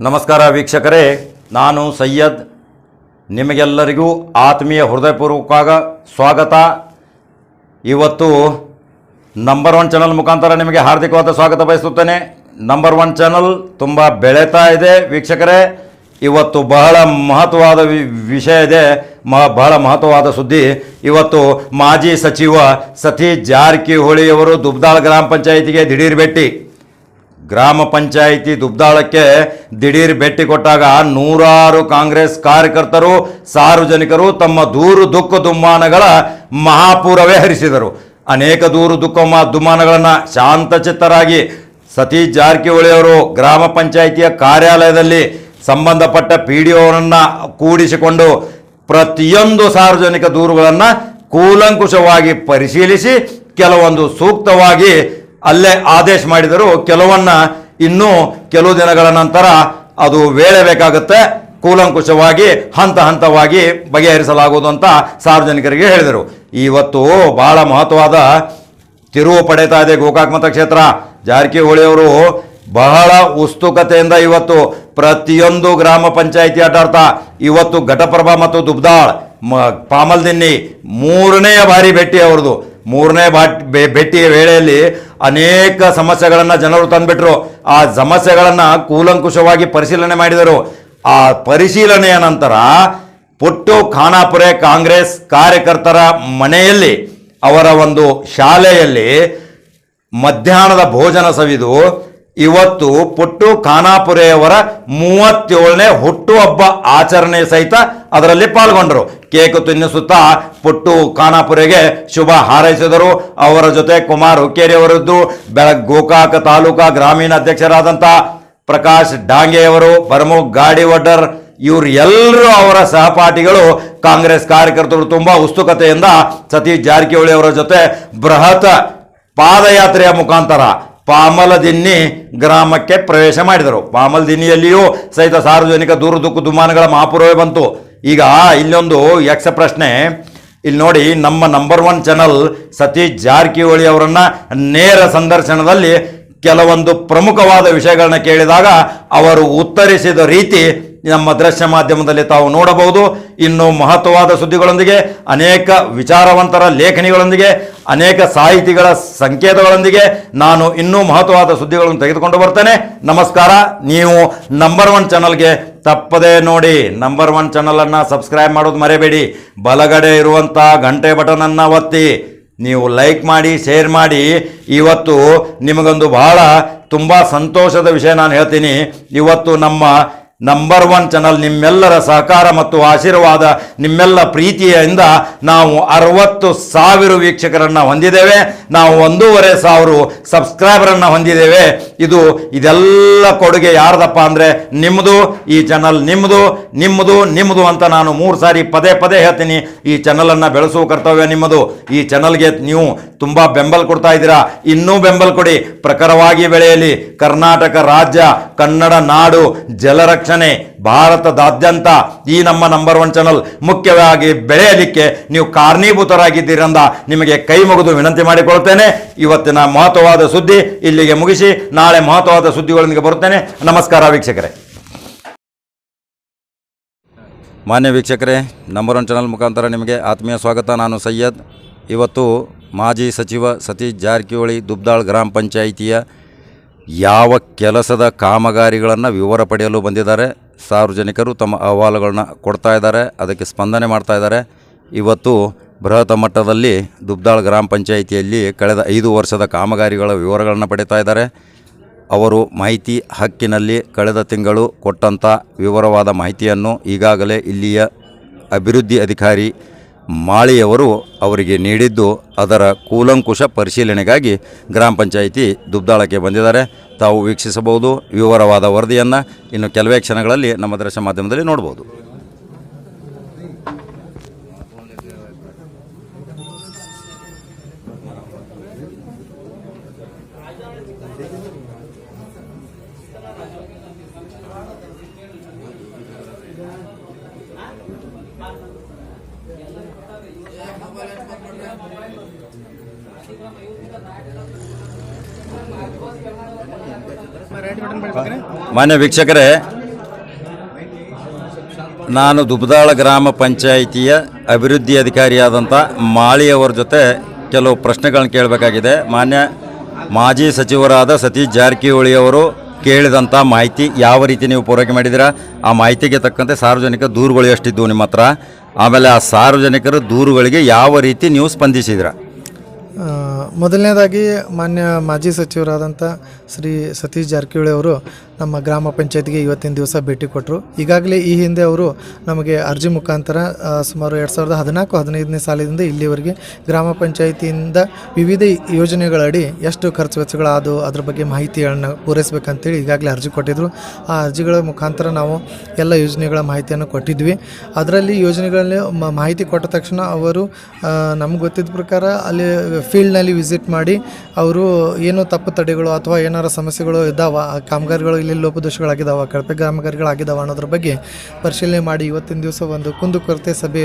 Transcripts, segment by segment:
ನಮಸ್ಕಾರ ವೀಕ್ಷಕರೇ, ನಾನು ಸೈಯದ್. ನಿಮಗೆಲ್ಲರಿಗೂ ಆತ್ಮೀಯ ಹೃದಯಪೂರ್ವಕ ಸ್ವಾಗತ. ಇವತ್ತು ನಂಬರ್ 1 ಚಾನಲ್ ಮುಖಾಂತರ ನಿಮಗೆ ಹಾರ್ದಿಕವಾದ ಸ್ವಾಗತ ಬಯಸುತ್ತೇನೆ. ನಂಬರ್ 1 ಚಾನಲ್ ತುಂಬ ಬೆಳೀತಾ ಇದೆ ವೀಕ್ಷಕರೇ. ಇವತ್ತು ಬಹಳ ಮಹತ್ವವಾದ ವಿಷಯ ಇದೆ, ಬಹಳ ಮಹತ್ವವಾದ ಸುದ್ದಿ. ಇವತ್ತು ಮಾಜಿ ಸಚಿವ ಸತೀಶ್ ಜಾರಕಿಹೊಳಿಯವರು ದುಬ್ದಾಳ ಗ್ರಾಮ ಪಂಚಾಯಿತಿಗೆ ದಿಢೀರ್ ಭೇಟಿ. ಗ್ರಾಮ ಪಂಚಾಯಿತಿ ದುಬ್ದಾಳಕ್ಕೆ ದಿಢೀರ್ ಭೇಟಿ ಕೊಟ್ಟಾಗ ನೂರಾರು ಕಾಂಗ್ರೆಸ್ ಕಾರ್ಯಕರ್ತರು, ಸಾರ್ವಜನಿಕರು ತಮ್ಮ ದೂರು ದುಃಖ ದುಮ್ಮಾನಗಳ ಮಹಾಪೂರವೇ ಹರಿಸಿದರು. ಅನೇಕ ದೂರು ದುಃಖ ದುಮ್ಮಾನಗಳನ್ನು ಶಾಂತಚಿತ್ತರಾಗಿ ಸತೀಶ್ ಜಾರಕಿಹೊಳಿಯವರು ಗ್ರಾಮ ಪಂಚಾಯಿತಿಯ ಕಾರ್ಯಾಲಯದಲ್ಲಿ ಸಂಬಂಧಪಟ್ಟ PDOವರನ್ನು ಕೂಡಿಸಿಕೊಂಡು ಪ್ರತಿಯೊಂದು ಸಾರ್ವಜನಿಕ ದೂರುಗಳನ್ನು ಕೂಲಂಕುಷವಾಗಿ ಪರಿಶೀಲಿಸಿ ಕೆಲವೊಂದು ಸೂಕ್ತವಾಗಿ ಅಲ್ಲೇ ಆದೇಶ ಮಾಡಿದರು. ಇನ್ನೂ ಕೆಲವು ದಿನಗಳ ನಂತರ ಅದು ವೇಳೆ ಬೇಕಾಗುತ್ತೆ, ಕೂಲಂಕುಷವಾಗಿ ಹಂತ ಹಂತವಾಗಿ ಬಗೆಹರಿಸಲಾಗುವುದು ಅಂತ ಸಾರ್ವಜನಿಕರಿಗೆ ಹೇಳಿದರು. ಇವತ್ತು ಬಹಳ ಮಹತ್ವವಾದ ತಿರುವು ಪಡೆಯುತ್ತಾ ಇದೆ ಗೋಕಾಕ್ ಮತಕ್ಷೇತ್ರ. ಜಾರಕಿಹೊಳಿಯವರು ಬಹಳ ಉತ್ಸುಕತೆಯಿಂದ ಇವತ್ತು ಪ್ರತಿಯೊಂದು ಗ್ರಾಮ ಪಂಚಾಯಿತಿ ಅಡ್ಡಾಡ್ತಾ ಇವತ್ತು ಘಟಪ್ರಭಾ ಮತ್ತು ದುಬ್ದಾಳ್ ಪಾಮಲ್ದಿನ್ನಿ 3ನೇ ಬಾರಿ ಭೇಟಿ ಅವ್ರದ್ದು. 3ನೇ ಭೇಟಿಯ ವೇಳೆಯಲ್ಲಿ ಅನೇಕ ಸಮಸ್ಯೆಗಳನ್ನು ಜನರು ತಂದುಬಿಟ್ರು. ಆ ಸಮಸ್ಯೆಗಳನ್ನು ಕೂಲಂಕುಷವಾಗಿ ಪರಿಶೀಲನೆ ಮಾಡಿದರು. ಆ ಪರಿಶೀಲನೆಯ ನಂತರ ಪುಟ್ಟು ಖಾನಾಪುರೆ ಕಾಂಗ್ರೆಸ್ ಕಾರ್ಯಕರ್ತರ ಮನೆಯಲ್ಲಿ, ಅವರ ಒಂದು ಶಾಲೆಯಲ್ಲಿ ಮಧ್ಯಾಹ್ನದ ಭೋಜನ ಸವಿದು ಇವತ್ತು ಪುಟ್ಟು ಖಾನಾಪುರೆಯವರ 37ನೇ ಹುಟ್ಟುಹಬ್ಬ ಆಚರಣೆ ಸಹಿತ ಅದರಲ್ಲಿ ಪಾಲ್ಗೊಂಡರು. ಕೇಕು ತಿನ್ನಿಸುತ್ತಾ ಪುಟ್ಟು ಖಾನಾಪುರೆಗೆ ಶುಭ ಹಾರೈಸಿದರು. ಅವರ ಜೊತೆ ಕುಮಾರ್ ಹುಕ್ಕೇರಿಯವರದ್ದು, ಗೋಕಾಕ ತಾಲೂಕಾ ಗ್ರಾಮೀಣ ಅಧ್ಯಕ್ಷರಾದಂಥ ಪ್ರಕಾಶ್ ಡಾಂಗೆಯವರು, ಬರ್ಮುಖ್ ಗಾಡಿವಡ್ಡರ್, ಇವರು ಎಲ್ಲರೂ ಅವರ ಸಹಪಾಠಿಗಳು ಕಾಂಗ್ರೆಸ್ ಕಾರ್ಯಕರ್ತರು ತುಂಬ ಉತ್ಸುಕತೆಯಿಂದ ಸತೀಶ್ ಜಾರಕಿಹೊಳಿ ಅವರ ಜೊತೆ ಬೃಹತ್ ಪಾದಯಾತ್ರೆಯ ಮುಖಾಂತರ ಪಾಮಲದಿನ್ನಿ ಗ್ರಾಮಕ್ಕೆ ಪ್ರವೇಶ ಮಾಡಿದರು. ಪಾಮಲದಿನ್ನಿಯಲ್ಲಿಯೂ ಸಹಿತ ಸಾರ್ವಜನಿಕ ದೂರು ದುಃಖ ದುಮ್ಮಾನಗಳ ಮಹಾಪೂರ್ವೇ ಬಂತು. ಈಗ ಇಲ್ಲೊಂದು ಯಕ್ಷ ಪ್ರಶ್ನೆ. ಇಲ್ಲಿ ನೋಡಿ, ನಮ್ಮ ನಂಬರ್ 1 ಚಾನಲ್ ಸತೀಶ್ ಜಾರಕಿಹೊಳಿ ಅವರನ್ನು ನೇರ ಸಂದರ್ಶನದಲ್ಲಿ ಕೆಲವೊಂದು ಪ್ರಮುಖವಾದ ವಿಷಯಗಳನ್ನ ಕೇಳಿದಾಗ ಅವರು ಉತ್ತರಿಸಿದ ರೀತಿ ನಮ್ಮ ದೃಶ್ಯ ಮಾಧ್ಯಮದಲ್ಲಿ ತಾವು ನೋಡಬಹುದು. ಇನ್ನು ಮಹತ್ವವಾದ ಸುದ್ದಿಗಳೊಂದಿಗೆ, ಅನೇಕ ವಿಚಾರವಂತರ ಲೇಖನಿಗಳೊಂದಿಗೆ, ಅನೇಕ ಸಾಹಿತಿಗಳ ಸಂಕೇತಗಳೊಂದಿಗೆ ನಾನು ಇನ್ನೂ ಮಹತ್ವವಾದ ಸುದ್ದಿಗಳನ್ನು ತೆಗೆದುಕೊಂಡು ಬರ್ತೇನೆ. ನಮಸ್ಕಾರ. ನೀವು ನಂಬರ್ 1 ಚಾನಲ್ಗೆ ತಪ್ಪದೇ ನೋಡಿ. ನಂಬರ್ 1 ಚಾನಲನ್ನು ಸಬ್ಸ್ಕ್ರೈಬ್ ಮಾಡೋದು ಮರೆಯಬೇಡಿ. ಬಲಗಡೆ ಇರುವಂಥ ಗಂಟೆ ಬಟನನ್ನು ಒತ್ತಿ, ನೀವು ಲೈಕ್ ಮಾಡಿ, ಶೇರ್ ಮಾಡಿ. ಇವತ್ತು ನಿಮಗೊಂದು ಬಹಳ ತುಂಬ ಸಂತೋಷದ ವಿಷಯ ನಾನು ಹೇಳ್ತೀನಿ. ಇವತ್ತು ನಮ್ಮ ನಂಬರ್ 1 ಚಾನಲ್ ನಿಮ್ಮೆಲ್ಲರ ಸಹಕಾರ ಮತ್ತು ಆಶೀರ್ವಾದ, ನಿಮ್ಮೆಲ್ಲ ಪ್ರೀತಿಯಿಂದ ನಾವು 60,000 ವೀಕ್ಷಕರನ್ನು ಹೊಂದಿದ್ದೇವೆ. ನಾವು 1,500 ಸಬ್ಸ್ಕ್ರೈಬರನ್ನು ಹೊಂದಿದ್ದೇವೆ. ಇದೆಲ್ಲ ಕೊಡುಗೆ ಯಾರ್ದಪ್ಪ ಅಂದರೆ ನಿಮ್ಮದು. ಈ ಚಾನಲ್ ನಿಮ್ಮದು ಅಂತ ನಾನು 3 ಸಾರಿ ಪದೇ ಹೇಳ್ತೀನಿ. ಈ ಚಾನಲನ್ನು ಬೆಳೆಸುವ ಕರ್ತವ್ಯ ನಿಮ್ಮದು. ಈ ಚಾನಲ್ಗೆ ನೀವು ತುಂಬ ಬೆಂಬಲ ಕೊಡ್ತಾ ಇದ್ದೀರಾ. ಇನ್ನೂ ಬೆಂಬಲ ಕೊಡಿ. ಪ್ರಖರವಾಗಿ ಬೆಳೆಯಲಿ. ಕರ್ನಾಟಕ ರಾಜ್ಯ, ಕನ್ನಡ ನಾಡು, ಜಲರಕ್ಷಣೆ ಭಾರತದಾದ್ಯಂತ ಈ ನಮ್ಮ ನಂಬರ್ 1 ಚಾನಲ್ ಮುಖ್ಯವಾಗಿ ಬೆಳೆಯಲಿಕ್ಕೆ ನೀವು ಕಾರಣೀಭೂತರಾಗಿದ್ದೀರಂದ ನಿಮಗೆ ಕೈ ಮುಗಿದು ವಿನಂತಿ ಮಾಡಿಕೊಳ್ಳುತ್ತೇನೆ. ಇವತ್ತಿನ ಮಹತ್ವವಾದ ಸುದ್ದಿ ಇಲ್ಲಿಗೆ ಮುಗಿಸಿ ನಾಳೆ ಮಹತ್ವವಾದ ಸುದ್ದಿಗಳೊಂದಿಗೆ ಬರುತ್ತೇನೆ. ನಮಸ್ಕಾರ ವೀಕ್ಷಕರೇ. ಮಾನ್ಯ ವೀಕ್ಷಕರೇ, ನಂಬರ್ 1 ಚಾನಲ್ ಮುಖಾಂತರ ನಿಮಗೆ ಆತ್ಮೀಯ ಸ್ವಾಗತ. ನಾನು ಸೈಯದ್. ಇವತ್ತು ಮಾಜಿ ಸಚಿವ ಸತೀಶ್ ಜಾರಕಿಹೊಳಿ ದುಬ್ದಾಳ್ ಗ್ರಾಮ ಪಂಚಾಯಿತಿಯ ಯಾವ ಕೆಲಸದ ಕಾಮಗಾರಿಗಳನ್ನು ವಿವರ ಪಡೆಯಲು ಬಂದಿದ್ದಾರೆ. ಸಾರ್ವಜನಿಕರು ತಮ್ಮ ಅಹವಾಲುಗಳನ್ನ ಕೊಡ್ತಾ ಇದ್ದಾರೆ, ಅದಕ್ಕೆ ಸ್ಪಂದನೆ ಮಾಡ್ತಾ ಇದ್ದಾರೆ. ಇವತ್ತು ಬೃಹತ್ ಮಟ್ಟದಲ್ಲಿ ದುಬ್ದಾಳ್ ಗ್ರಾಮ ಪಂಚಾಯಿತಿಯಲ್ಲಿ ಕಳೆದ 5 ವರ್ಷದ ಕಾಮಗಾರಿಗಳ ವಿವರಗಳನ್ನು ಪಡೀತಾ ಇದ್ದಾರೆ. ಅವರು ಮಾಹಿತಿ ಹಕ್ಕಿನಲ್ಲಿ ಕಳೆದ ತಿಂಗಳು ಕೊಟ್ಟಂಥ ವಿವರವಾದ ಮಾಹಿತಿಯನ್ನು ಈಗಾಗಲೇ ಇಲ್ಲಿಯ ಅಭಿವೃದ್ಧಿ ಅಧಿಕಾರಿ ಮಾಳಿಯವರು ಅವರಿಗೆ ನೀಡಿದ್ದು, ಅದರ ಕೂಲಂಕುಷ ಪರಿಶೀಲನೆಗಾಗಿ ಗ್ರಾಮ ಪಂಚಾಯಿತಿ ದುಬ್ದಾಳಕ್ಕೆ ಬಂದಿದ್ದಾರೆ. ತಾವು ವೀಕ್ಷಿಸಬಹುದು ವಿವರವಾದ ವರದಿಯನ್ನು. ಇನ್ನು ಕೆಲವೇ ಕ್ಷಣಗಳಲ್ಲಿ ನಮ್ಮ ದೃಶ್ಯ ಮಾಧ್ಯಮದಲ್ಲಿ ನೋಡ್ಬೋದು. ಮಾನ್ಯ ವೀಕ್ಷಕರೇ, ನಾನು ದುಬದಾಳ ಗ್ರಾಮ ಪಂಚಾಯಿತಿಯ ಅಭಿವೃದ್ಧಿ ಅಧಿಕಾರಿಯಾದಂಥ ಮಾಳಿಯವರ ಜೊತೆ ಕೆಲವು ಪ್ರಶ್ನೆಗಳನ್ನ ಕೇಳಬೇಕಾಗಿದೆ. ಮಾನ್ಯ ಮಾಜಿ ಸಚಿವರಾದ ಸತೀಶ್ ಜಾರಕಿಹೊಳಿ ಅವರು ಕೇಳಿದಂಥ ಮಾಹಿತಿ ಯಾವ ರೀತಿ ನೀವು ಪೂರೈಕೆ ಮಾಡಿದ್ದೀರಾ, ಆ ಮಾಹಿತಿಗೆ ತಕ್ಕಂತೆ ಸಾರ್ವಜನಿಕ ದೂರುಗಳು ಎಷ್ಟಿದ್ದವು ನಿಮ್ಮ ಹತ್ರ, ಆಮೇಲೆ ಆ ಸಾರ್ವಜನಿಕರ ದೂರುಗಳಿಗೆ ಯಾವ ರೀತಿ ನೀವು ಸ್ಪಂದಿಸಿದಿರಾ? ಮೊದಲನೇದಾಗಿ ಮಾನ್ಯ ಮಾಜಿ ಸಚಿವರಾದಂಥ ಶ್ರೀ ಸತೀಶ್ ಜಾರಕಿಹೊಳಿ ಅವರು ನಮ್ಮ ಗ್ರಾಮ ಪಂಚಾಯತ್ಗೆ ಇವತ್ತಿನ ದಿವಸ ಭೇಟಿ ಕೊಟ್ಟರು. ಈಗಾಗಲೇ ಈ ಹಿಂದೆ ಅವರು ನಮಗೆ ಅರ್ಜಿ ಮುಖಾಂತರ ಸುಮಾರು 2014-15ನೇ ಸಾಲಿನಿಂದ ಇಲ್ಲಿವರೆಗೆ ಗ್ರಾಮ ಪಂಚಾಯಿತಿಯಿಂದ ವಿವಿಧ ಯೋಜನೆಗಳಡಿ ಎಷ್ಟು ಖರ್ಚು ವೆಚ್ಚಗಳಾದವು ಅದ್ರ ಬಗ್ಗೆ ಮಾಹಿತಿಗಳನ್ನು ಪೂರೈಸಬೇಕಂತೇಳಿ ಈಗಾಗಲೇ ಅರ್ಜಿ ಕೊಟ್ಟಿದ್ದರು. ಆ ಅರ್ಜಿಗಳ ಮುಖಾಂತರ ನಾವು ಎಲ್ಲ ಯೋಜನೆಗಳ ಮಾಹಿತಿಯನ್ನು ಕೊಟ್ಟಿದ್ವಿ. ಅದರಲ್ಲಿ ಯೋಜನೆಗಳಲ್ಲಿ ಮಾಹಿತಿ ಕೊಟ್ಟ ತಕ್ಷಣ ಅವರು ನಮ್ಗೆ ಗೊತ್ತಿದ್ದ ಪ್ರಕಾರ ಅಲ್ಲಿ ಫೀಲ್ಡ್ನಲ್ಲಿ ವಿಸಿಟ್ ಮಾಡಿ ಅವರು ಏನು ತಪ್ಪು ತಡೆಗಳು ಅಥವಾ ಏನಾರು ಸಮಸ್ಯೆಗಳು ಇದ್ದಾವ, ಕಾಮಗಾರಿಗಳು ಇಲ್ಲಿ ಲೋಪದೋಷಗಳಾಗಿದ್ದಾವೆ, ಕಳಪೆ ಕಾಮಗಾರಿಗಳಾಗಿದ್ದಾವೆ ಅನ್ನೋದ್ರ ಬಗ್ಗೆ ಪರಿಶೀಲನೆ ಮಾಡಿ ಇವತ್ತಿನ ದಿವಸ ಒಂದು ಕುಂದುಕೊರತೆ ಸಭೆ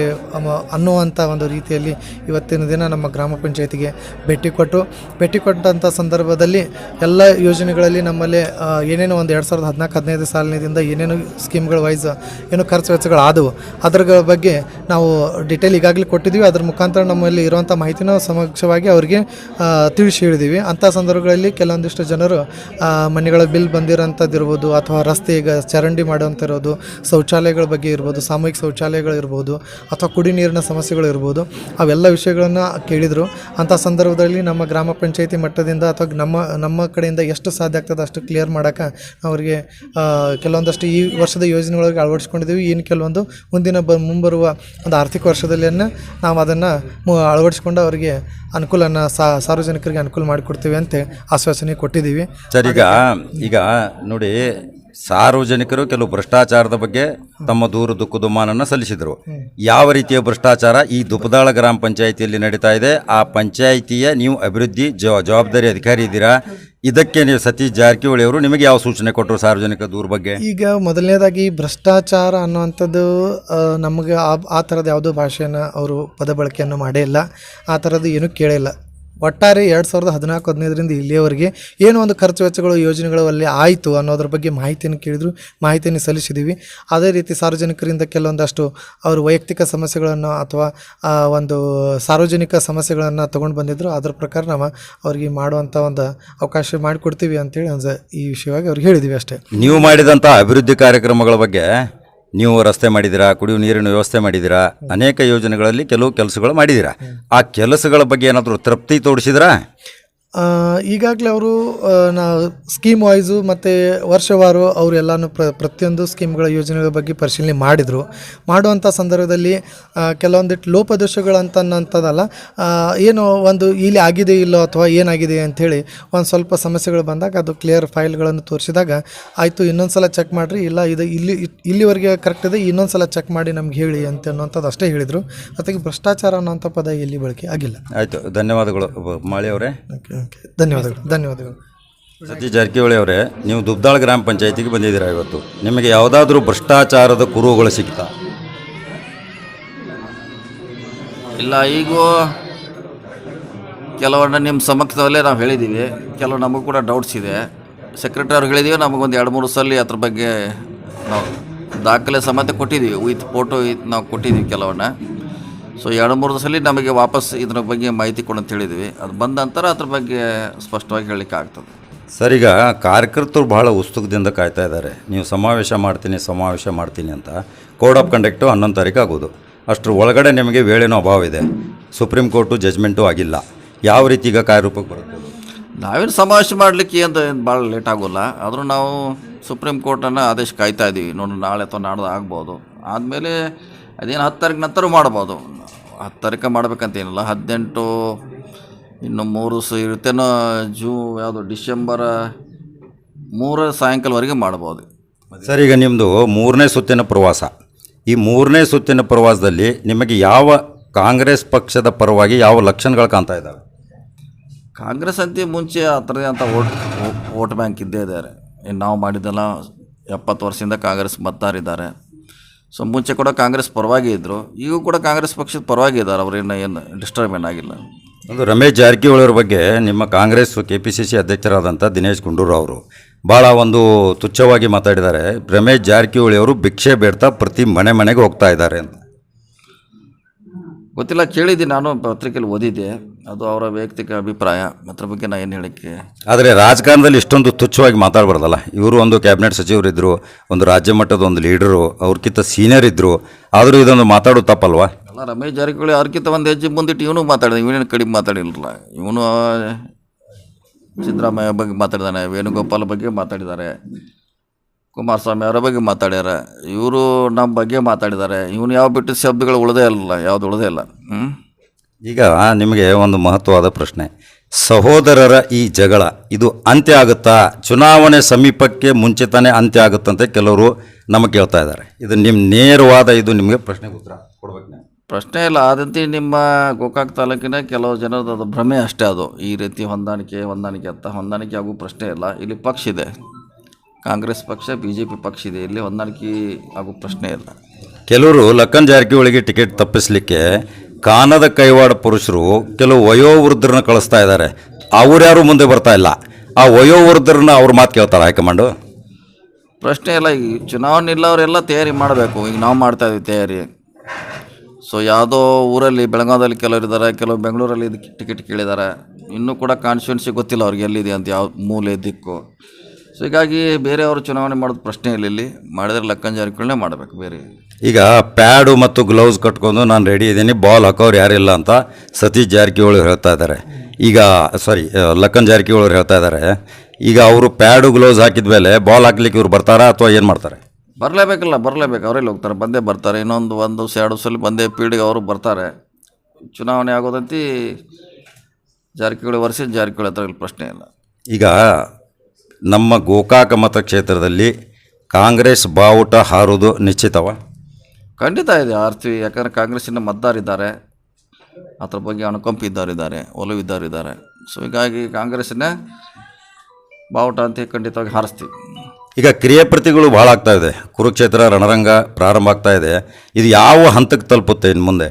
ಅನ್ನುವಂಥ ಒಂದು ರೀತಿಯಲ್ಲಿ ಇವತ್ತಿನ ದಿನ ನಮ್ಮ ಗ್ರಾಮ ಪಂಚಾಯತಿಗೆ ಭೇಟಿ ಕೊಟ್ಟಂಥ ಸಂದರ್ಭದಲ್ಲಿ ಎಲ್ಲ ಯೋಜನೆಗಳಲ್ಲಿ ನಮ್ಮಲ್ಲಿ ಏನೇನು ಒಂದು 2014-15 ಸಾಲಿನಿಂದ ಏನೇನು ಸ್ಕೀಮ್ಗಳ ವೈಸ್ ಏನು ಖರ್ಚು ವೆಚ್ಚಗಳಾದವು ಅದರ ಬಗ್ಗೆ ನಾವು ಡಿಟೇಲ್ ಈಗಾಗಲೇ ಕೊಟ್ಟಿದ್ದೀವಿ. ಅದ್ರ ಮುಖಾಂತರ ನಮ್ಮಲ್ಲಿ ಇರುವಂಥ ಮಾಹಿತಿನ ಸಮಕ್ಷವಾಗಿ ಅವರಿಗೆ ತಿಳಿಸಿ ಹೇಳಿದ್ದೀವಿ. ಅಂಥ ಸಂದರ್ಭಗಳಲ್ಲಿ ಕೆಲವೊಂದಿಷ್ಟು ಜನರು ಮನೆಗಳ ಬಿಲ್ ಬಂದಿರೋಂಥದ್ದಿರ್ಬೋದು ಅಥವಾ ರಸ್ತೆ ಈಗ ಚರಂಡಿ ಮಾಡೋಂಥಿರೋದು, ಶೌಚಾಲಯಗಳ ಬಗ್ಗೆ ಇರ್ಬೋದು, ಸಾಮೂಹಿಕ ಶೌಚಾಲಯಗಳಿರ್ಬೋದು ಅಥವಾ ಕುಡಿ ನೀರಿನ ಸಮಸ್ಯೆಗಳು ಇರ್ಬೋದು, ಅವೆಲ್ಲ ವಿಷಯಗಳನ್ನು ಕೇಳಿದರು. ಅಂಥ ಸಂದರ್ಭದಲ್ಲಿ ನಮ್ಮ ಗ್ರಾಮ ಪಂಚಾಯತಿ ಮಟ್ಟದಿಂದ ಅಥವಾ ನಮ್ಮ ಕಡೆಯಿಂದ ಎಷ್ಟು ಸಾಧ್ಯ ಆಗ್ತದೆ ಅಷ್ಟು ಕ್ಲಿಯರ್ ಮಾಡೋಕ್ಕೆ ಅವರಿಗೆ ಕೆಲವೊಂದಷ್ಟು ಈ ವರ್ಷದ ಯೋಜನೆಗಳಿಗೆ ಅಳವಡಿಸ್ಕೊಂಡಿದ್ದೀವಿ. ಇನ್ನು ಕೆಲವೊಂದು ಮುಂಬರುವ ಒಂದು ಆರ್ಥಿಕ ವರ್ಷದಲ್ಲಿ ನಾವು ಅದನ್ನು ಅಳವಡಿಸ್ಕೊಂಡು ಅವರಿಗೆ ಅನುಕೂಲನ ಸಾರ್ವಜನಿಕರಿಗೆ ಅನುಕೂಲ ಮಾಡಿಕೊಡ್ತೀವಿ ಅಂತ ಆಶ್ವಾಸನೆ ಕೊಟ್ಟಿದ್ದೀವಿ. ಸರ್, ಈಗ ನೋಡಿ, ಸಾರ್ವಜನಿಕರು ಕೆಲವು ಭ್ರಷ್ಟಾಚಾರದ ಬಗ್ಗೆ ತಮ್ಮ ದೂರು ದುಃಖದುಮ್ಮಾನನ್ನು ಸಲ್ಲಿಸಿದರು. ಯಾವ ರೀತಿಯ ಭ್ರಷ್ಟಾಚಾರ ಈ ದುಪದಾಳ ಗ್ರಾಮ ಪಂಚಾಯಿತಿಯಲ್ಲಿ ನಡೀತಾ ಇದೆ, ಆ ಪಂಚಾಯಿತಿಯ ನೀವು ಅಭಿವೃದ್ಧಿ ಜವಾಬ್ದಾರಿ ಅಧಿಕಾರಿ ಇದ್ದೀರಾ, ಇದಕ್ಕೆ ನೀವು ಸತೀಶ್ ಜಾರಕಿಹೊಳಿ ಅವರು ನಿಮಗೆ ಯಾವ ಸೂಚನೆ ಕೊಟ್ಟರು ಸಾರ್ವಜನಿಕ ದೂರ ಬಗ್ಗೆ? ಈಗ ಮೊದಲನೇದಾಗಿ ಭ್ರಷ್ಟಾಚಾರ ಅನ್ನುವಂಥದ್ದು ನಮಗೆ ಆ ಥರದ ಯಾವುದೋ ಭಾಷೆಯನ್ನು ಅವರು ಪದ ಬಳಕೆಯನ್ನು ಮಾಡೇ ಇಲ್ಲ, ಆ ಥರದ್ದು ಏನೂ ಕೇಳಿಲ್ಲ. ಒಟ್ಟಾರೆ 2014-15ರಿಂದ ಇಲ್ಲಿಯವರೆಗೆ ಏನೋ ಒಂದು ಖರ್ಚು ವೆಚ್ಚಗಳು ಯೋಜನೆಗಳು ಅಲ್ಲಿ ಆಯಿತು ಅನ್ನೋದ್ರ ಬಗ್ಗೆ ಮಾಹಿತಿಯನ್ನು ಕೇಳಿದ್ರು, ಮಾಹಿತಿಯನ್ನು ಸಲ್ಲಿಸಿದ್ದೀವಿ. ಅದೇ ರೀತಿ ಸಾರ್ವಜನಿಕರಿಂದ ಕೆಲವೊಂದಷ್ಟು ಅವರು ವೈಯಕ್ತಿಕ ಸಮಸ್ಯೆಗಳನ್ನು ಅಥವಾ ಒಂದು ಸಾರ್ವಜನಿಕ ಸಮಸ್ಯೆಗಳನ್ನು ತೊಗೊಂಡು ಬಂದಿದ್ದರು. ಅದರ ಪ್ರಕಾರ ನಾವು ಅವ್ರಿಗೆ ಮಾಡುವಂಥ ಒಂದು ಅವಕಾಶ ಮಾಡಿಕೊಡ್ತೀವಿ ಅಂತೇಳಿ ಈ ವಿಷಯವಾಗಿ ಅವ್ರಿಗೆ ಹೇಳಿದ್ದೀವಿ ಅಷ್ಟೇ. ನೀವು ಮಾಡಿದಂಥ ಅಭಿವೃದ್ಧಿ ಕಾರ್ಯಕ್ರಮಗಳ ಬಗ್ಗೆ, ನೀವು ರಸ್ತೆ ಮಾಡಿದ್ದೀರಾ, ಕುಡಿಯುವ ನೀರಿನ ವ್ಯವಸ್ಥೆ ಮಾಡಿದ್ದೀರಾ, ಅನೇಕ ಯೋಜನೆಗಳಲ್ಲಿ ಕೆಲವು ಕೆಲಸಗಳು ಮಾಡಿದ್ದೀರಾ, ಆ ಕೆಲಸಗಳ ಬಗ್ಗೆ ಏನಾದರೂ ತೃಪ್ತಿ ತೋರಿಸಿದ್ರಾ? ಈಗಾಗಲೇ ಅವರು ಸ್ಕೀಮ್ ವೈಸು ಮತ್ತು ವರ್ಷವಾರು ಅವರೆಲ್ಲನೂ ಪ್ರತಿಯೊಂದು ಸ್ಕೀಮ್ಗಳ ಯೋಜನೆಗಳ ಬಗ್ಗೆ ಪರಿಶೀಲನೆ ಮಾಡುವಂಥ ಸಂದರ್ಭದಲ್ಲಿ ಕೆಲವೊಂದಿಟ್ಟು ಲೋಪದೋಷಗಳಂತನ್ನಂಥದ್ದಲ್ಲ, ಏನು ಒಂದು ಇಲ್ಲಿ ಆಗಿದೆ ಇಲ್ಲೋ ಅಥವಾ ಏನಾಗಿದೆ ಅಂಥೇಳಿ ಒಂದು ಸ್ವಲ್ಪ ಸಮಸ್ಯೆಗಳು ಬಂದಾಗ ಅದು ಕ್ಲಿಯರ್ ಫೈಲ್ಗಳನ್ನು ತೋರಿಸಿದಾಗ ಆಯಿತು, ಇನ್ನೊಂದು ಸಲ ಚೆಕ್ ಮಾಡಿರಿ, ಇಲ್ಲ ಇದು ಇಲ್ಲಿವರೆಗೆ ಕರೆಕ್ಟ್ ಇದೆ, ಇನ್ನೊಂದು ಸಲ ಚೆಕ್ ಮಾಡಿ ನಮ್ಗೆ ಹೇಳಿ ಅಂತ ಅನ್ನೋಂಥದ್ದು ಅಷ್ಟೇ ಹೇಳಿದರು. ಅದಕ್ಕೆ ಭ್ರಷ್ಟಾಚಾರ ಅನ್ನೋಂಥ ಪದ ಎಲ್ಲಿ ಬಳಕೆ ಆಗಿಲ್ಲ. ಆಯಿತು, ಧನ್ಯವಾದಗಳು ಮಾಳಿ ಅವರೇ. ಧನ್ಯವಾದಗಳು. ಸತೀಶ್ ಜಾರಕಿಹೊಳಿ ಅವರೇ, ನೀವು ದುಬದಾಳ ಗ್ರಾಮ ಪಂಚಾಯತಿಗೆ ಬಂದಿದ್ದೀರಾ ಇವತ್ತು. ನಿಮಗೆ ಯಾವುದಾದ್ರೂ ಭ್ರಷ್ಟಾಚಾರದ ಕುರುಹುಗಳು ಸಿಗ್ತಾ? ಇಲ್ಲ, ಈಗೂ ಕೆಲವೊಂದು ನಿಮ್ಮ ಸಮಕ್ಷದಲ್ಲೇ ನಾವು ಹೇಳಿದ್ದೀವಿ, ಕೆಲವು ನಮಗೂ ಕೂಡ ಡೌಟ್ಸ್ ಇದೆ. ಸೆಕ್ರೆಟರಿ ಅವ್ರಿಗೆ ಹೇಳಿದ್ದೀವಿ, ನಮಗೊಂದು 2-3 ಸಲ ಅದ್ರ ಬಗ್ಗೆ ನಾವು ದಾಖಲೆ ಸಮೇತ ಕೊಟ್ಟಿದ್ದೀವಿ, ವಿತ್ ಫೋಟೋ ನಾವು ಕೊಟ್ಟಿದ್ದೀವಿ ಕೆಲವನ್ನ. ಸೊ 2-3 ಸಲ ನಮಗೆ ವಾಪಸ್ ಇದ್ರ ಬಗ್ಗೆ ಮಾಹಿತಿ ಕೊಡು ಅಂತ ಹೇಳಿದ್ವಿ. ಅದು ಬಂದ ನಂತರ ಅದ್ರ ಬಗ್ಗೆ ಸ್ಪಷ್ಟವಾಗಿ ಹೇಳಲಿಕ್ಕೆ ಆಗ್ತದೆ. ಸರ್, ಈಗ ಕಾರ್ಯಕರ್ತರು ಬಹಳ ಉತ್ಸುಕದಿಂದ ಕಾಯ್ತಾ ಇದ್ದಾರೆ. ನೀವು ಸಮಾವೇಶ ಮಾಡ್ತೀನಿ ಅಂತ. ಕೋಡ್ ಆಫ್ ಕಂಡಕ್ಟು 11 ತಾರೀಕು ಆಗೋದು. ಅಷ್ಟರ ಒಳಗಡೆ ನಿಮಗೆ ವೇಳೆನೋ ಅಭಾವ ಇದೆ. ಸುಪ್ರೀಂ ಕೋರ್ಟು ಜಜ್ಮೆಂಟು ಆಗಿಲ್ಲ. ಯಾವ ರೀತಿ ಈಗ ಕಾರ್ಯರೂಪಕ್ಕೆ ಬರುತ್ತೆ? ನಾವೇನು ಸಮಾವೇಶ ಮಾಡಲಿಕ್ಕೆ ಏನು ಭಾಳ ಲೇಟ್ ಆಗೋಲ್ಲ. ಆದರೂ ನಾವು ಸುಪ್ರೀಂ ಕೋರ್ಟನ್ನು ಆದೇಶ ಕಾಯ್ತಾ ಇದ್ದೀವಿ. ನೋಡಿ, ನಾಳೆ ಅಥವಾ ನಾಡ್ದು ಆಗ್ಬೋದು. ಆದಮೇಲೆ ಅದೇನು 10 ತಾರೀಕು ನಂತರ ಮಾಡ್ಬೋದು. 10 ತಾರೀಕು ಮಾಡ್ಬೇಕಂತೇನಿಲ್ಲ. 18 ಇನ್ನು 3 ಇರುತ್ತೇನೋ, ಡಿಸೆಂಬರ್ 3 ಸಾಯಂಕಾಲವರೆಗೆ ಮಾಡ್ಬೋದು. ಸರ್, ಈಗ ನಿಮ್ಮದು 3ನೇ ಸುತ್ತಿನ ಪ್ರವಾಸ. ಈ 3ನೇ ಸುತ್ತಿನ ಪ್ರವಾಸದಲ್ಲಿ ನಿಮಗೆ ಯಾವ ಕಾಂಗ್ರೆಸ್ ಪಕ್ಷದ ಪರವಾಗಿ ಯಾವ ಲಕ್ಷಣಗಳು ಕಾಣ್ತಾ ಇದ್ದಾವೆ? ಕಾಂಗ್ರೆಸ್ ಅಂತ ಮುಂಚೆ ಆ ಥರದೇ ಅಂತ ವೋಟ್ ಬ್ಯಾಂಕ್ ಇದ್ದೇ ಇದ್ದಾರೆ. ಇನ್ನು ನಾವು ಮಾಡಿದ್ದೆಲ್ಲ 70 ವರ್ಷದಿಂದ ಕಾಂಗ್ರೆಸ್ ಮತದಾರಿದ್ದಾರೆ. ಸೊ ಮುಂಚೆ ಕೂಡ ಕಾಂಗ್ರೆಸ್ ಪರವಾಗಿ ಇದ್ದರು, ಈಗೂ ಕೂಡ ಕಾಂಗ್ರೆಸ್ ಪಕ್ಷದ ಪರವಾಗಿ ಇದ್ದಾರೆ. ಅವರೇನು ಡಿಸ್ಟರ್ಬ್ ಏನಾಗಿಲ್ಲ. ಒಂದು ರಮೇಶ್ ಜಾರಕಿಹೊಳಿ ಅವ್ರ ಬಗ್ಗೆ ನಿಮ್ಮ ಕಾಂಗ್ರೆಸ್ KPCC ಅಧ್ಯಕ್ಷರಾದಂಥ ದಿನೇಶ್ ಗುಂಡೂರಾವ್ ಅವರು ಭಾಳ ಒಂದು ತುಚ್ಛವಾಗಿ ಮಾತಾಡಿದ್ದಾರೆ. ರಮೇಶ್ ಜಾರಕಿಹೊಳಿ ಅವರು ಭಿಕ್ಷೆ ಬೇಡ್ತಾ ಪ್ರತಿ ಮನೆಗೆ ಹೋಗ್ತಾ ಇದ್ದಾರೆ ಅಂತ. ಗೊತ್ತಿಲ್ಲ, ಕೇಳಿದ್ದೀನಿ, ನಾನು ಪತ್ರಿಕೆಯಲ್ಲಿ ಓದಿದ್ದೆ. ಅದು ಅವರ ವೈಯಕ್ತಿಕ ಅಭಿಪ್ರಾಯ, ಅದ್ರ ಬಗ್ಗೆ ನಾನು ಏನು ಹೇಳೋಕ್ಕೆ. ಆದರೆ ರಾಜಕಾರಣದಲ್ಲಿ ಇಷ್ಟೊಂದು ತುಚ್ಛವಾಗಿ ಮಾತಾಡಬಾರ್ದಲ್ಲ. ಇವರು ಒಂದು ಕ್ಯಾಬಿನೆಟ್ ಸಚಿವರಿದ್ದರು, ಒಂದು ರಾಜ್ಯ ಮಟ್ಟದ ಒಂದು ಲೀಡರು, ಅವ್ರಕ್ಕಿಂತ ಸೀನಿಯರ್ ಇದ್ದರು. ಆದರೂ ಇದೊಂದು ಮಾತಾಡೋದು ತಪ್ಪಲ್ವಾ? ಅಲ್ಲ, ರಮೇಶ್ ಜಾರಕಿಹೊಳಿ ಅವ್ರಿಗಿಂತ ಒಂದು ಹೆಜ್ಜೆ ಮುಂದಿಟ್ಟು ಇವನು ಮಾತಾಡಿದ, ಇವನೇನು ಕಡಿಮೆ ಮಾತಾಡಿಲ್ಲ. ಇವನು ಸಿದ್ದರಾಮಯ್ಯ ಬಗ್ಗೆ ಮಾತಾಡಿದ್ದಾನೆ, ವೇಣುಗೋಪಾಲ್ ಬಗ್ಗೆ ಮಾತಾಡಿದ್ದಾರೆ, ಕುಮಾರಸ್ವಾಮಿ ಅವರ ಬಗ್ಗೆ ಮಾತಾಡ್ಯಾರ, ಇವರು ನಮ್ಮ ಬಗ್ಗೆ ಮಾತಾಡಿದ್ದಾರೆ. ಇವನು ಯಾವ ಬಿಟ್ಟು ಶಬ್ದಗಳು ಉಳದೇ ಇಲ್ಲ, ಯಾವುದು ಉಳದೇ ಇಲ್ಲ. ಈಗ ನಿಮಗೆ ಒಂದು ಮಹತ್ವವಾದ ಪ್ರಶ್ನೆ. ಸಹೋದರರ ಈ ಜಗಳ ಇದು ಅಂತ್ಯ ಆಗುತ್ತಾ? ಚುನಾವಣೆ ಸಮೀಪಕ್ಕೆ ಮುಂಚಿತನೇ ಅಂತ್ಯ ಆಗುತ್ತಂತೆ ಕೆಲವರು ನಮಗೆ ಕೇಳ್ತಾ ಇದ್ದಾರೆ. ಇದು ನಿಮ್ಮ ನೇರವಾದ ಇದು ನಿಮಗೆ ಪ್ರಶ್ನೆಗೆ ಉತ್ತರ ಕೊಡ್ಬೇಕು. ಪ್ರಶ್ನೆ ಇಲ್ಲ. ಆದಂತೆ ನಿಮ್ಮ ಗೋಕಾಕ್ ತಾಲೂಕಿನ ಕೆಲವು ಜನರದ್ದು ಅದು ಭ್ರಮೆ ಅಷ್ಟೇ. ಅದು ಈ ರೀತಿ ಹೊಂದಾಣಿಕೆ ಅಂತ ಹೊಂದಾಣಿಕೆ ಆಗೋ ಪ್ರಶ್ನೆ ಇಲ್ಲ. ಇಲ್ಲಿ ಪಕ್ಷ ಇದೆ, ಕಾಂಗ್ರೆಸ್ ಪಕ್ಷ, BJP ಪಕ್ಷ ಇದೆ. ಇಲ್ಲಿ ಹೊಂದಾಣಿಕೆ ಆಗೋ ಪ್ರಶ್ನೆ ಇಲ್ಲ. ಕೆಲವರು ಲಕ್ಕನ್ ಜಾರಕಿಹೊಳಿಗೆ ಟಿಕೆಟ್ ತಪ್ಪಿಸಲಿಕ್ಕೆ ಕಾನದ ಕೈವಾಡ ಪುರುಷರು ಕೆಲವು ವಯೋವೃದ್ಧರನ್ನ ಕಳಿಸ್ತಾ ಇದ್ದಾರೆ. ಅವ್ರ್ಯಾರು ಮುಂದೆ ಬರ್ತಾ ಇಲ್ಲ. ಆ ವಯೋವೃದ್ಧರನ್ನ ಅವ್ರ ಮಾತು ಕೇಳ್ತಾರೆ ಹೈಕಮಾಂಡು? ಪ್ರಶ್ನೆ ಇಲ್ಲ. ಈಗ ಚುನಾವಣೆ ಇಲ್ಲ, ಅವರೆಲ್ಲ ತಯಾರಿ ಮಾಡಬೇಕು. ಈಗ ನಾವು ಮಾಡ್ತಾಯಿದ್ವಿ ತಯಾರಿ. ಸೊ ಯಾವುದೋ ಊರಲ್ಲಿ, ಬೆಳಗಾವದಲ್ಲಿ ಕೆಲವರು ಇದ್ದಾರೆ, ಕೆಲವು ಬೆಂಗಳೂರಲ್ಲಿ ಇದಕ್ಕೆ ಟಿಕೆಟ್ ಕೇಳಿದ್ದಾರೆ. ಇನ್ನೂ ಕೂಡ ಕಾನ್ಸ್ಟಿಟ್ಯೂನ್ಸಿ ಗೊತ್ತಿಲ್ಲ ಅವ್ರಿಗೆ ಎಲ್ಲಿದೆ ಅಂತ, ಯಾವ ಮೂಲೆ ದಿಕ್ಕು. ಸೊ ಹೀಗಾಗಿ ಬೇರೆಯವರು ಚುನಾವಣೆ ಮಾಡೋದು ಪ್ರಶ್ನೆ ಇಲ್ಲ. ಇಲ್ಲಿ ಮಾಡಿದ್ರೆ ಲಕ್ಕನ್ ಜಾರಕಿಹೊಳಿನೇ ಮಾಡಬೇಕು. ಬೇರೆ ಈಗ ಪ್ಯಾಡು ಮತ್ತು ಗ್ಲೌಸ್ ಕಟ್ಕೊಂಡು ನಾನು ರೆಡಿ ಇದ್ದೀನಿ, ಬಾಲ್ ಹಾಕೋರು ಯಾರಿಲ್ಲ ಅಂತ ಸತೀಶ್ ಜಾರಕಿಹೊಳಿ ಹೇಳ್ತಾ ಇದ್ದಾರೆ. ಈಗ ಲಕ್ಕನ್ ಜಾರಕಿಹೊಳಿ ಅವ್ರು ಹೇಳ್ತಾ ಇದ್ದಾರೆ. ಈಗ ಅವರು ಪ್ಯಾಡು ಗ್ಲೌಸ್ ಹಾಕಿದ ಮೇಲೆ ಬಾಲ್ ಹಾಕ್ಲಿಕ್ಕೆ ಇವ್ರು ಬರ್ತಾರಾ ಅಥವಾ ಏನು ಮಾಡ್ತಾರೆ? ಬರಲೇಬೇಕಲ್ಲ, ಬರಲೇಬೇಕು. ಅವರಲ್ಲಿ ಹೋಗ್ತಾರೆ, ಬಂದೇ ಬರ್ತಾರೆ. ಇನ್ನೊಂದು 1-2 ಸಲ ಬಂದೇ ಪೀಳಿಗೆ ಅವರು ಬರ್ತಾರೆ. ಚುನಾವಣೆ ಆಗೋದಂತೆ ಜಾರಕಿಹೊಳಿ ವರ್ಷ ಜಾರಕಿಹೊಳಿ ಹತ್ರ ಇಲ್ಲಿ ಪ್ರಶ್ನೆ ಇಲ್ಲ. ಈಗ ನಮ್ಮ ಗೋಕಾಕ ಮತಕ್ಷೇತ್ರದಲ್ಲಿ ಕಾಂಗ್ರೆಸ್ ಬಾವುಟ ಹಾರೋದು ನಿಶ್ಚಿತವ? ಖಂಡಿತ ಇದೆ, ಆರ್ತೀವಿ. ಯಾಕಂದರೆ ಕಾಂಗ್ರೆಸ್ಸಿನ ಮತದಾರಿದ್ದಾರೆ, ಅದ್ರ ಬಗ್ಗೆ ಅನುಕಂಪ ಇದ್ದವರಿದ್ದಾರೆ, ಒಲವಿದ್ದವರಿದ್ದಾರೆ. ಸೊ ಹೀಗಾಗಿ ಕಾಂಗ್ರೆಸ್ಸಿನ ಬಾವುಟ ಅಂತ ಖಂಡಿತವಾಗಿ ಹಾರಿಸ್ತೀವಿ. ಈಗ ಕ್ರಿಯಾಪ್ರತಿಗಳು ಭಾಳ ಆಗ್ತಾ ಇದೆ. ಕುರುಕ್ಷೇತ್ರ ರಣರಂಗ ಪ್ರಾರಂಭ ಆಗ್ತಾ ಇದೆ. ಇದು ಯಾವ ಹಂತಕ್ಕೆ ತಲುಪುತ್ತೆ ಇನ್ನು ಮುಂದೆ?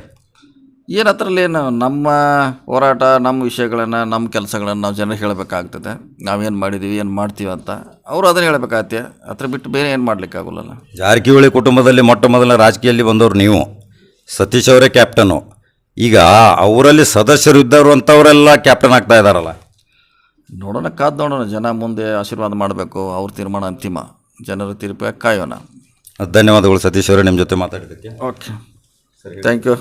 ಏನು ಅದರಲ್ಲೇನು, ನಮ್ಮ ಹೋರಾಟ, ನಮ್ಮ ವಿಷಯಗಳನ್ನು, ನಮ್ಮ ಕೆಲಸಗಳನ್ನು ನಾವು ಜನರಿಗೆ ಹೇಳಬೇಕಾಗ್ತದೆ. ನಾವೇನು ಮಾಡಿದ್ದೀವಿ, ಏನು ಮಾಡ್ತೀವಿ ಅಂತ ಅವರು ಅದನ್ನು ಹೇಳಬೇಕಾಗತ್ತೆ. ಹತ್ರ ಬಿಟ್ಟು ಬೇರೆ ಏನು ಮಾಡಲಿಕ್ಕಾಗಲ್ಲ. ಜಾರಕಿಹೊಳಿ ಕುಟುಂಬದಲ್ಲಿ ಮೊಟ್ಟ ಮೊದಲ ರಾಜಕೀಯದಲ್ಲಿ ಬಂದವರು ನೀವು. ಸತೀಶ್ ಅವರೇ ಕ್ಯಾಪ್ಟನು. ಈಗ ಅವರಲ್ಲಿ ಸದಸ್ಯರು ಇದ್ದವರು ಅಂಥವರೆಲ್ಲ ಕ್ಯಾಪ್ಟನ್ ಆಗ್ತಾ ಇದ್ದಾರಲ್ಲ. ನೋಡೋಣ, ಕಾದು ನೋಡೋಣ. ಜನ ಮುಂದೆ ಆಶೀರ್ವಾದ ಮಾಡಬೇಕು. ಅವ್ರ ತೀರ್ಮಾನ ಅಂತಿಮ, ಜನರ ತೀರ್ಪು ಕಾಯೋಣ. ಧನ್ಯವಾದಗಳು ಸತೀಶ್ ಅವರೇ, ನಿಮ್ಮ ಜೊತೆ ಮಾತಾಡಿದ್ದಕ್ಕೆ. Okay, thank you.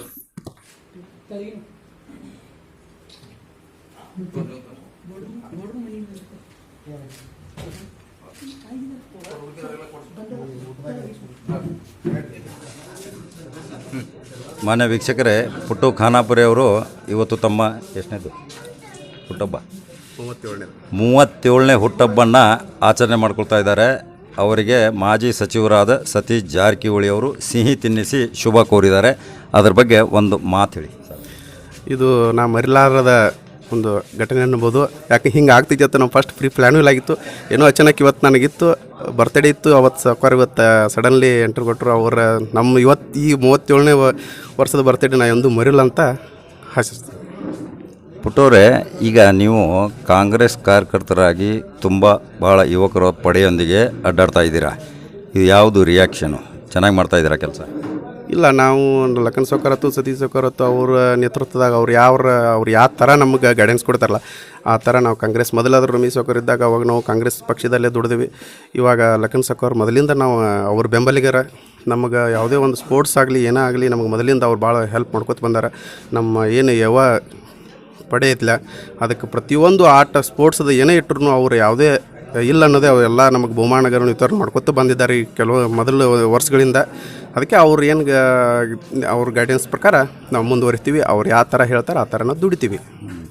ಮಾನ್ಯ ವೀಕ್ಷಕರೇ, ಪುಟ್ಟು ಖಾನಾಪುರಿ ಅವರು ಇವತ್ತು ತಮ್ಮ ಎಷ್ಟನೇದು ಹುಟ್ಟಹಬ್ಬ, 37ನೇ ಹುಟ್ಟಹಬ್ಬನ್ನು ಆಚರಣೆ ಮಾಡ್ಕೊಳ್ತಾ ಇದ್ದಾರೆ. ಅವರಿಗೆ ಮಾಜಿ ಸಚಿವರಾದ ಸತೀಶ್ ಜಾರಕಿಹೊಳಿ ಅವರು ಸಿಹಿ ತಿನ್ನಿಸಿ ಶುಭ ಕೋರಿದ್ದಾರೆ. ಅದ್ರ ಬಗ್ಗೆ ಒಂದು ಮಾತು ಹೇಳಿ. ಇದು ನಾ ಮರಿಲಾರದ ಒಂದು ಘಟನೆ ಅನ್ಬೋದು. ಯಾಕೆ ಹಿಂಗೆ ಆಗ್ತಿತ್ತು ಅಂತ ನಾವು ಫಸ್ಟ್ ಪ್ಲಾನೂ ಇಲ್ಲ ಆಗಿತ್ತು. ಏನೋ ಅಚಾನಕ್ ಇವತ್ತು ನನಗಿತ್ತು, ಬರ್ತಡೇ ಇತ್ತು. ಅವತ್ತು ಸಾವ್ಕಾರ ಇವತ್ತು ಸಡನ್ಲಿ ಎಂಟ್ರಿ ಕೊಟ್ಟರು. ಅವರ ನಮ್ಮ ಇವತ್ತು ಈ 37ನೇ ವರ್ಷದ ಬರ್ತಡೇ ನಾ ಎಂದು ಮರಿಲ್ಲ ಅಂತ ಆಶಿಸ್ತೀನಿ. ಪುಟ್ಟವ್ರೆ, ಈಗ ನೀವು ಕಾಂಗ್ರೆಸ್ ಕಾರ್ಯಕರ್ತರಾಗಿ ತುಂಬ ಭಾಳ ಯುವಕರ ಪಡೆಯೊಂದಿಗೆ ಅಡ್ಡಾಡ್ತಾ ಇದ್ದೀರಾ. ಇದು ಯಾವುದು ರಿಯಾಕ್ಷನು? ಚೆನ್ನಾಗಿ ಮಾಡ್ತಾಯಿದ್ದೀರಾ ಕೆಲಸ? ಇಲ್ಲ, ನಾವು ಲಕ್ಕನ್ ಸೌಕರತ್ತು, ಸತೀಶ್ ಸೌಕರತ್ತು ಅವ್ರ ನೇತೃತ್ವದಾಗ ಅವ್ರು ಯಾವ ಥರ ನಮ್ಗೆ ಗೈಡೆನ್ಸ್ ಕೊಡ್ತಾರಲ್ಲ ಆ ಥರ ನಾವು ಕಾಂಗ್ರೆಸ್ ಮೊದಲಾದರೂ ರಮೇಶ್ ಸೌಕರ್ ಇದ್ದಾಗ ಅವಾಗ ನಾವು ಕಾಂಗ್ರೆಸ್ ಪಕ್ಷದಲ್ಲೇ ದುಡಿದ್ವಿ. ಇವಾಗ ಲಕ್ಕನ್ ಸೌಕರ್ ಮೊದಲಿಂದ ನಾವು ಅವ್ರ ಬೆಂಬಲಿಗರ. ನಮಗೆ ಯಾವುದೇ ಒಂದು ಸ್ಪೋರ್ಟ್ಸ್ ಆಗಲಿ ಏನೇ ಆಗಲಿ ನಮಗೆ ಮೊದಲಿಂದ ಅವ್ರು ಭಾಳ ಹೆಲ್ಪ್ ಮಾಡ್ಕೊತ ಬಂದಾರ. ನಮ್ಮ ಏನು ಪಡೆ ಐತಿಲ್ಲ ಅದಕ್ಕೆ ಪ್ರತಿಯೊಂದು ಆಟ ಸ್ಪೋರ್ಟ್ಸದ ಏನೇ ಇಟ್ಟರು ಅವ್ರು ಯಾವುದೇ ಇಲ್ಲ ಅನ್ನೋದೇ ಅವೆಲ್ಲ ನಮಗೆ ಬಹುಮಾನಗಳನ್ನು ವಿತರಣೆ ಮಾಡ್ಕೊತ ಬಂದಿದ್ದಾರೆ ಈ ಕೆಲವು ಮೊದಲು ವರ್ಷಗಳಿಂದ. ಅದಕ್ಕೆ ಅವ್ರು ಏನು ಅವ್ರ ಗೈಡೆನ್ಸ್ ಪ್ರಕಾರ ನಾವು ಮುಂದುವರಿತೀವಿ. ಅವ್ರು ಯಾವ ಥರ ಹೇಳ್ತಾರೆ ಆ ಥರ ನಾವು ದುಡಿತೀವಿ.